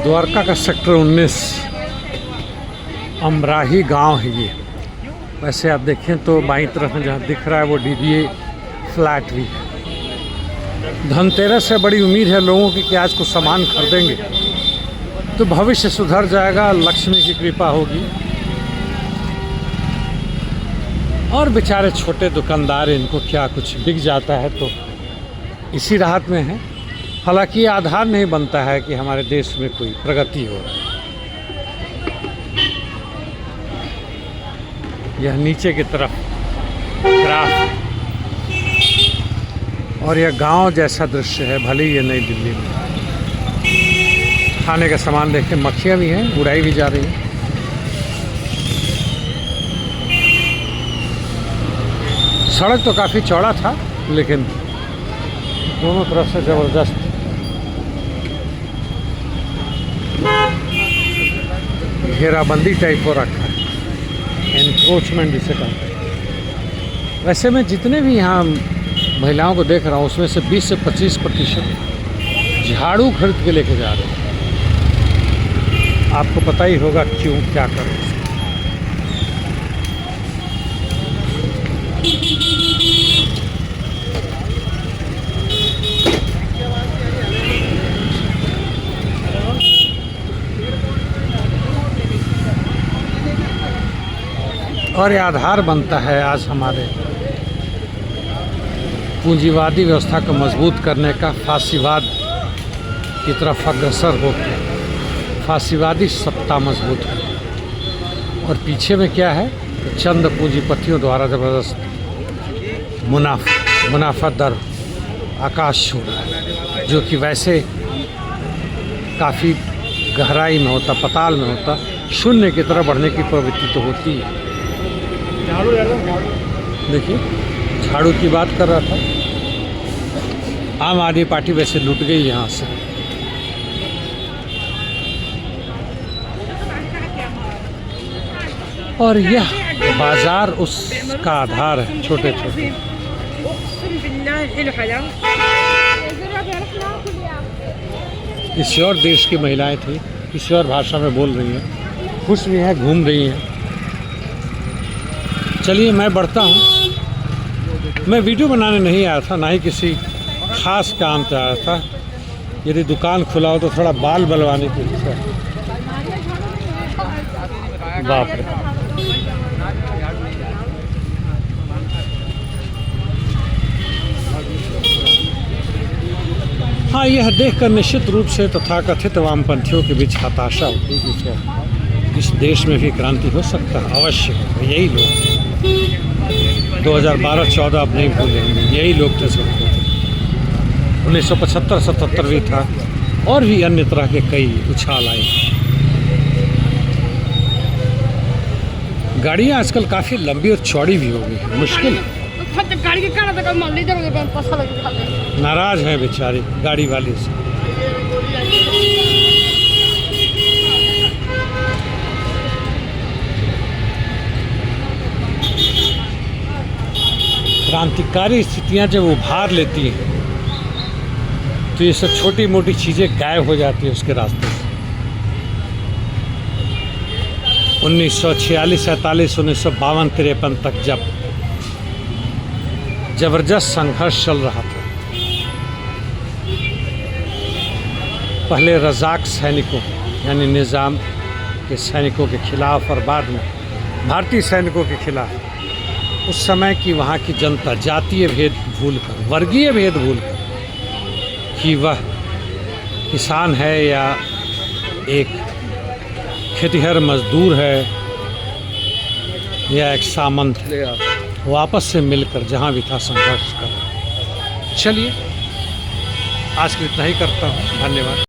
द्वारका का सेक्टर 19 अमराही गांव है ये। वैसे आप देखें तो बाईं तरफ में जहाँ दिख रहा है वो डीडीए फ्लैट भी है। धनतेरस से बड़ी उम्मीद है लोगों की कि आज कुछ सामान खरीदेंगे तो भविष्य सुधर जाएगा, लक्ष्मी की कृपा होगी। और बेचारे छोटे दुकानदार, इनको क्या कुछ बिक जाता है तो इसी राहत में है। हालांकि ये आधार नहीं बनता है कि हमारे देश में कोई प्रगति हो। यह नीचे की तरफ ग्राफ और यह गांव जैसा दृश्य है, भले ही ये नई दिल्ली में। खाने का सामान देखें, मक्खियाँ भी हैं, उड़ाई भी जा रही हैं। सड़क तो काफ़ी चौड़ा था लेकिन दोनों तरफ से ज़बरदस्त घेराबंदी टाइप हो रखा है, एनक्रोचमेंट जिसे कहते हैं। वैसे मैं जितने भी यहाँ महिलाओं को देख रहा हूँ उसमें से 20 से 25% झाड़ू खरीद के लेके जा रहे हैं। आपको पता ही होगा क्यों, क्या करें। और ये आधार बनता है आज हमारे पूंजीवादी व्यवस्था को मजबूत करने का, फांसीवाद की तरफ अग्रसर होकर फांसीवादी सत्ता मजबूत है। और पीछे में क्या है, चंद पूंजीपतियों द्वारा ज़बरदस्त मुनाफा दर आकाश छू रहा है, जो कि वैसे काफ़ी गहराई में होता, पताल में होता, शून्य की तरफ बढ़ने की प्रवृत्ति तो होती है। देखिए, झाड़ू की बात कर रहा था। आम आदमी पार्टी वैसे लूट गई यहाँ से। और यह बाजार उसका आधार है, छोटे छोटे। किसी और देश की महिलाएं थी, किसी और भाषा में बोल रही हैं, खुश भी हैं, घूम रही हैं। चलिए मैं बढ़ता हूँ। मैं वीडियो बनाने नहीं आया था, ना ही किसी ख़ास काम से आया था। यदि दुकान खुला हो तो थोड़ा बाल बलवाने की इच्छा है। बाप रे। हाँ, यह देखकर निश्चित रूप से तथाकथित वामपंथियों के बीच हताशा होती है कि इस देश में भी क्रांति हो सकता है। अवश्य यही लोग 2012-14 अब नहीं भूलेंगे, यही लोग थे सबको। 1975-77 भी था और भी अन्य तरह के कई उछाल आए। गाड़ियाँ आजकल काफ़ी लंबी और चौड़ी भी हो गई है, मुश्किल। नाराज हैं बेचारे गाड़ी वाले से। क्रांतिकारी स्थितियाँ जब उभार लेती हैं तो ये सब छोटी मोटी चीज़ें गायब हो जाती हैं उसके रास्ते से। 1946, 47, 1952, 53 तक जब ज़बरदस्त संघर्ष चल रहा था, पहले रज़ाक सैनिकों यानी निज़ाम के सैनिकों के खिलाफ और बाद में भारतीय सैनिकों के खिलाफ, उस समय की वहाँ की जनता जातीय भेद भूलकर, वर्गीय भेद भूलकर, कि वह किसान है या एक खेतिहर मजदूर है या एक सामंत, वापस से मिलकर जहाँ भी था संघर्ष कर। चलिए आज के इतना ही करता हूँ। धन्यवाद।